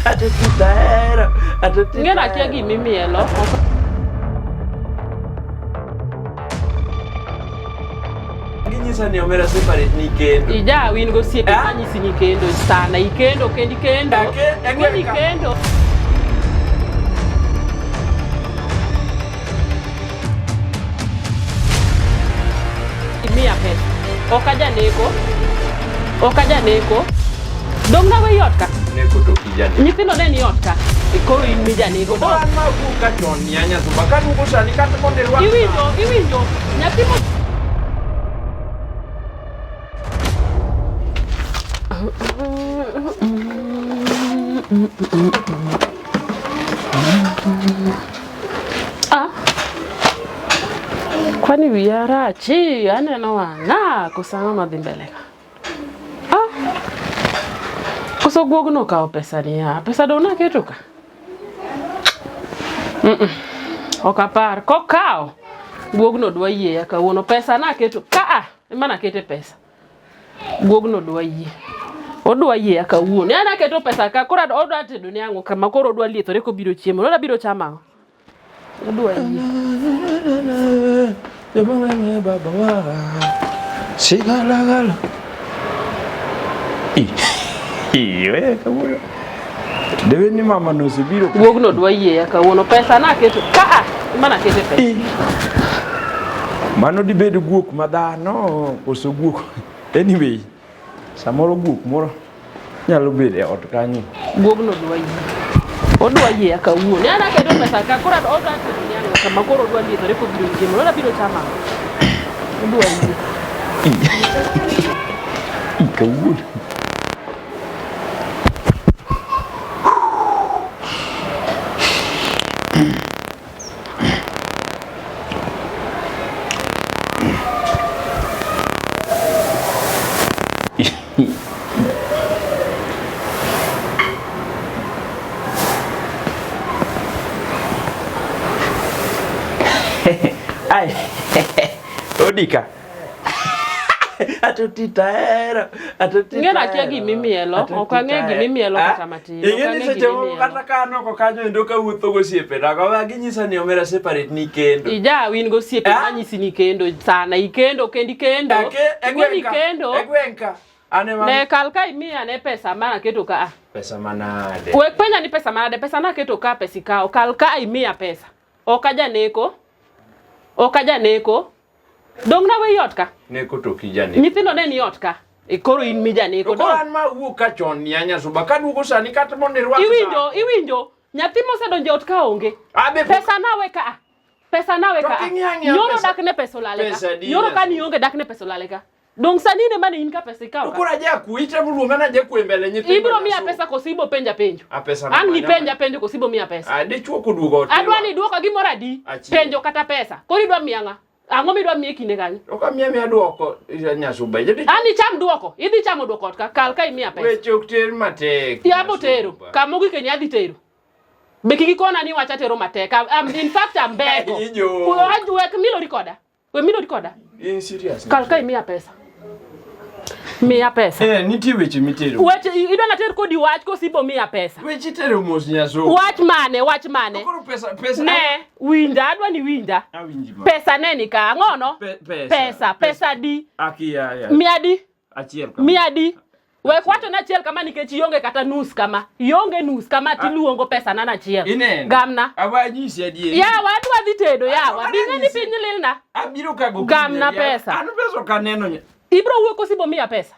Atotitahero. Ng'ena akia gimimielo. Ginyisa ni omera separate ni kendo. Ija win go siepe manyisi ni kendo sana ikendo kendi kendo. Ng'eni kendo. Mia pesa. Okaja neko. Dong na we yotka. Neko to kijani. Nyithindo ne ni yotka. Koro in mi janego do. An ma ku ka chon nyanya to bakanu ko sani kata konde rwa. Iwinjo. Nyathi mo Kwani wiara chi aneno wang'a kusanga madhi mbele ka. Koso guogno kao pesa ni ya. Pesa do na keto ka. Okapar kokao. Guogno dwa yie ya kawuono pesa na keto ka mana kete pesa. Guogno dwa yie. Odwa yie ya kawuono. Ana keto pesa ka kora odwa tedo ni ango kama koro odwa liethore ko biro chiemo. Oda biro chama. Odwa yie. Yabanga baba wa. Sigala. Iwe kawuono. Dewe ni mama no sibiro. Guogno dwa yie ya kawuono pesa na keto ka mana kete pesa. Mano di bedo guok madhano koso guok. Anyway, samoro guok moro nyalo bedo e ot kanyo. Guogno dwa yie. Odwa yie ya kawuono. Ana keto pesa ka kora odwa tedo ni ango kama koro odwa liethore ko biro chiemo. Oda biro chama. Odwa yie. Kawuono. Ai. Odika. Atotitahero. Ng'ena akia gimimielo. Okang'e gimimielo kata matin. Ing'eni seche moko kata kano ko kanyo endo ka wuotho go siepe na ko ginyisa ni omera separate ni kendo. Ija win go siepe manyisi ni kendo sana ikendo kendi kendo. Ng'eni kendo. Egwenka. Ne kalka imiya ne pesa mana keto ka. Pesa manade. Wek penya ni pesa manade. Pesa na keto ka pesa kao. Kalka imiya pesa. Okaja neko. Dong na we yotka. Neko to kijani. Nyithindo ne ni yotka. Koro in mi janego do. Ko an ma wuok ka chon nyanya suba ka duogo sani kata monde rwa. Iwinjo. Nyathi mosedonjo ot ka onge. Pesa na we ka. Nyoro dak ne pesa lale ka. Nyoro ka ni onge dak ne pesa lale ka. Dong sani ne mane in ka pesa ka. Ko raja kuita buluonga na je kuembele nyithindo. Ibiro miya pesa kosibo penja penjo. Ang ni penja penjo kosibo miya pesa. De chuo ko duogo. Adwa ni duoka gimoro adi. Penjo kata pesa. Kori dwa miya nga. Ang'o midwa miye kinde kanyo? Oka miya duoko nyasuba. Ani cham duoko. Idhi chamo duoko ka kal ka imiya pesa. Weche ok ter matek. Yabo tero. Kamogi ke nyadhi tero. Be kiki kona ni wacha tero matek. In fact I'm beko. Wek milori koda. We milori koda. In serious. Kal ka imiya pesa. Miya pesa. Nitie weche mitero. Weche idwa na ter kodi wach kosibo miya pesa. Weche tero mos nyasuba. Wach mane. Koro pesa. Ne, winda adwa ni winda. Pesa ne ni ka ngono? Pesa di. Akia. Miya di. Achiel kama. Miya di. We kwato na chiel kama nikech yonge kata nus kama. Yonge nus kama tiluongo pesa na chiel. Gamna. Awa nyisi adieri. Yawa adwa dhi tedo yawa. Bing'eni piny lilna. Abiro kago. Gamna pesa. An pesa kaneno. Ibro wuok osibo miya pesa.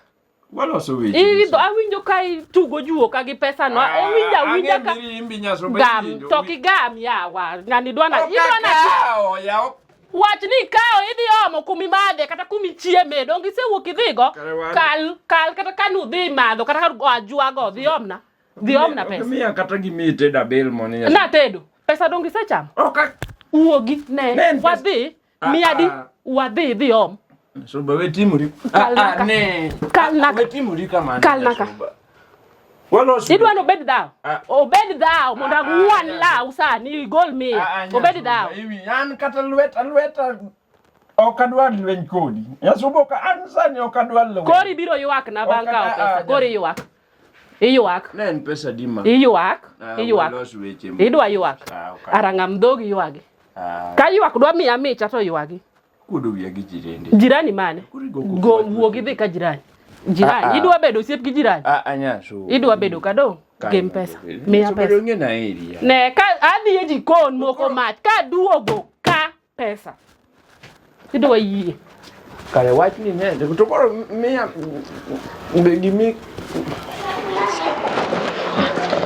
Waloso weche. Awinjo kai tugo juo ka gi pesa no. Awinja ka. Gam to ki gam yawa. Ngani idwana. Wach ni kao idhi omo kumi made kata kumi chieme dongi se wuok idhigo. Kal kata kanu dhi madho kata ajua go dhi omna. Dhi omna pesa. Miya kata gimite da bel moni. Na tedo. Pesa dongi se cham. Uogi ne. Wadhi. Miadi. Wadhi dhi om. So bawe timuri. Ne. Kalnaka. We timuri kama. Kalnaka. Idwa no bed thou. Obed thou monda ngwan la usani gol me. Obed thou. An kata lweta okadwa lwen kodi. Yasubo ka an sani okadwa lwen. Kori biro ywak na banka pesa. Kori ywak. Iyuak. Ne en pesa dima. Iyuak. Idwa yuak. Arangam dhogi yuagi. Ka yuak dwa miya micha to yuagi. Kudo wiya gi jirende. Jirani mane? Go wuogi dhi ka jirani. Jirani, idwa bedo osiep gi jirani. Anyaso. Idwa bedo kado gem pesa. Miya pesa. Ne ka adhi e jikon moko mach ka duogo ka pesa. Idwa yie. Kare wach ni ne to koro miya gimi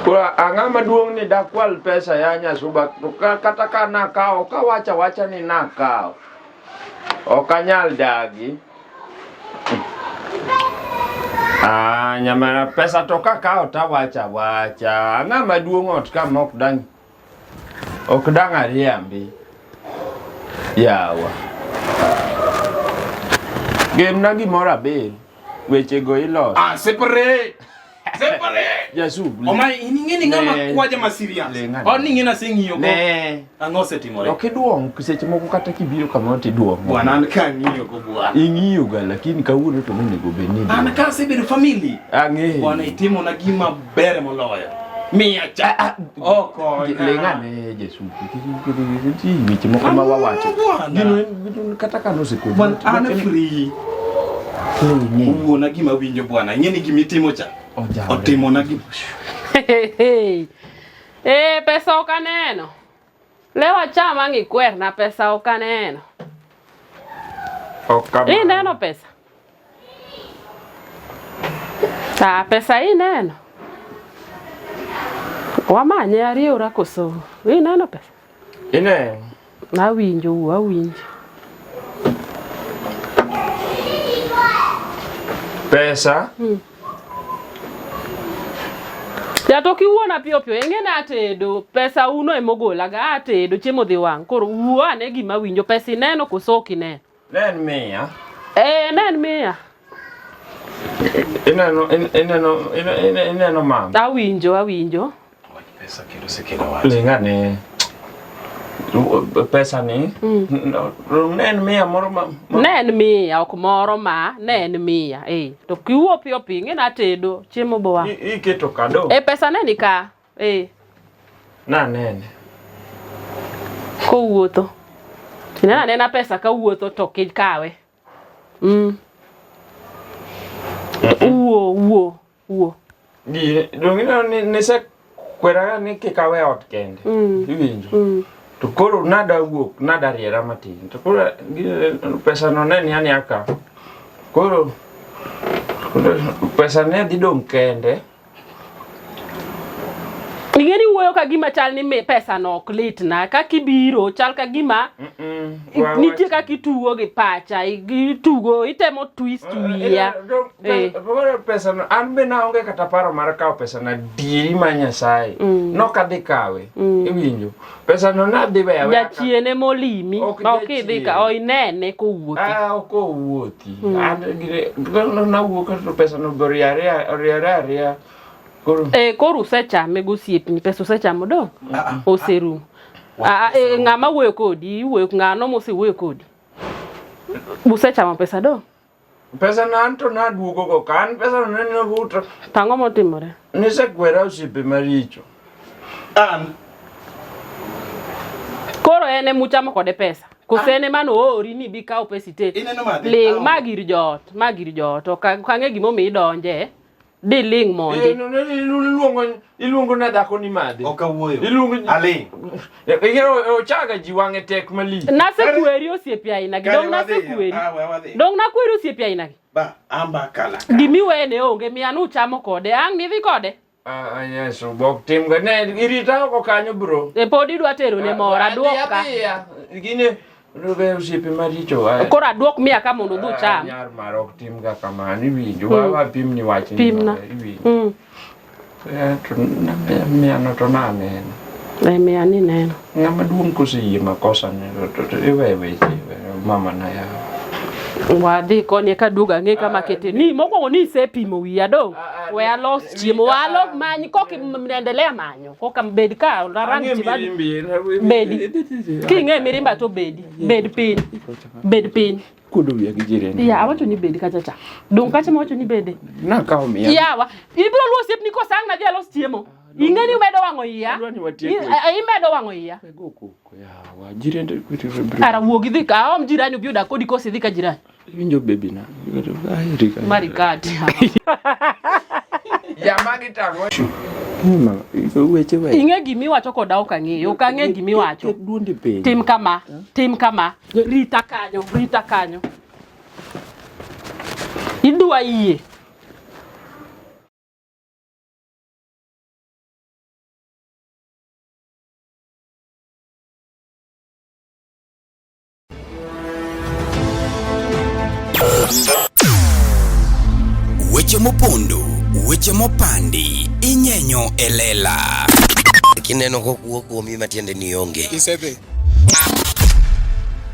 Kura angama duong ni dakwal pesa ya Nyasuba kata kana kao ka wacha ni nakao. Okanyal dagi. Nyamara pesa toka kao ta wacha. Angama duong ot ka mok dang. Ok dang ariambi. Yawa. Game na gimora be. Weche go ilos. Separate. Yasu. Oma ingeni ngama kwaja masirias. Oni ngena sengiyo go. Ango setimore. Ok duong seche moko kata kibiro kama ti duong. Bwana an ka ngiyo go bwana. Ingiyo ga lakini kawuono to nego benini. An ka sebedo family. Ang'e. Bwana itimo na gima bere moloyo. Miya cha. Oko. Lengane Yesu. Ti weche moko ma wawacho. Gino kata kano sekudo. Bwana an free. Uwona gima winjo bwana. Ngeni gima itimo cha. Otimo na gima. Pesa okaneno. Lewa chama ngikwer na pesa okaneno. Ineno pesa. Pesa ineno. Wamanye ariura koso. Ineno pesa. Ineno. Awinjo. Pesa? Ya to kiwuona pio ingene atedo pesa uno emogola ga atedo chiemo dhi wang koro wuane gima winjo pesa ineno kosoki ne Nen miya. Nen miya. Ineno mam. Awinjo. Pesa kendo sekela wach. Lengane. Pesa ni? Nen miya moro ma. Nen miya ok moro ma nen miya. To kiwuo pio ingene atedo chiemo bo wang. Iketo kado. Pesa neni ka. Na nene. Ko wuotho. Nena pesa ka wuotho to kikawe. Uwo. Dongino ni se kwera ni kikawe ot kende. Iwinjo. To koro nada wuok, nada riera matin. To koro pesa no neni ani aka. Koro pesa ne di dong kende. Ingeni wuoyo ka gima chal ni pesa no ok litna ka kibiro chal ka gima nitie ka kitugo gi pacha itugo itemo twist wiya. Pesa no an be na onge kata paro mar kawo pesa na diri ma Nyasaye no kadhi kawe. Iwinjo pesa no na dhi wewe jachiene molimi ok idhi ka inene ko wuothi. Ok wuothi an gire na wuok to pesa no riare. Koro usechame gosiepni pesa usechamo do oseru. Ng'ama wuoyo kodi wuoyo ng'ano mosewuoyo kodi. Usechamo pesa do. Pesa na to na duogo go kan pesa no ne vuto. Tang'o motimore? Nisekwera osiepe maricho. Koro ene muchamo kode pesa. Kosene mano ori ni bi kawo pesa ite. Ling magir jot to kang'e gimo mi donje. Di ling mondi. Iluongo na dhako ni madhi. Ok awuoyo. Iluongo aling. Igero chaga ji wang'e tek mali. Nasekweri osiepe aina gi. Dong nasekweri. Dong nakweri osiepe aina gi. Ba amba kala. Gimi wene onge miya nuchamo kode. Ang' nidhi kode? Yeso bok tim ga ne irita ko kanyo bro. Podi dwa tero ne mora duok ka. Gine Rube usiepe maricho. Koro aduok miya ka mondo dhu cham. Nyar marok tim ga kamani winjo. Wa pim ni wach ni. Pimna. Miya no to na neno. Miya ni neno. Ng'ama duong' koseyie makosa ne to iwe weche mama na ya. Wadhi koni ka duga ng'e kama kete ni mokwongo ni isepimo wiya do. We alos chiemo alok manyi koki mnaendelea manyo. Koka mbedi ka rangi chibadi. Bedi. Ki ng'e mirimba to bedi. Bed pin. kudu ya gijireni. Ya awacho ni bedi kacha cha. Dong kacha mawacho ni bedi. Na kao miya. Yawa. Ibiro luo siep ni ko sang na dia los chiemo. Ingeni umedo wango iya. Imedo wango iya. Yawa jirende ara wuogi dhi ka om jirani obiuda kodi kosi dhi ka jirani. Winjo baby na. Marikati. Ya magi tango. Mama, weche we. Inge gimi wacho koda okang'eyo, okang'e gimi wacho. Tim kama, tim kama. Rita kanyo, rita kanyo. Idwa yie. Weche mopondo, weche mopandi, inyenyo elela. Kineno kokuo kuomi matiende ni onge. Isebe.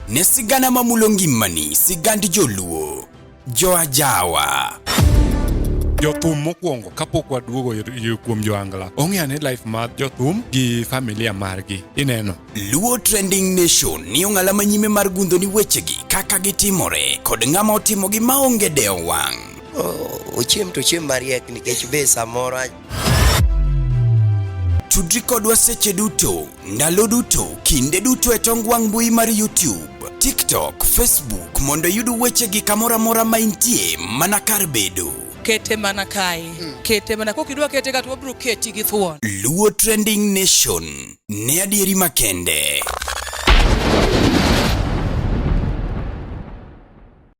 Ne sigana mamulo ngimani, sigand joluo, joajawa. Jothum mokwongo kapok waduogo kuom joangla. Ong'eane life mar jothum gi familia margi. Ineno. Luo Trending Nation ni ong'ala manyime mar gundo ni wechegi kaka gitimore kod ng'ama otimogi maonge deo wang'. Ochiem to chiem mariek nikech be samoro. Tudri kodwa seche duto, ndalo duto, kinde duto e tong wang' mbui mar YouTube, TikTok, Facebook mondo yudu wechegi kamora mora maintie mana kar bedo. Kete mana kai. Kete mana kokidwa kete ka to bro keti gi thuon. Luo Trending Nation ne adieri makende.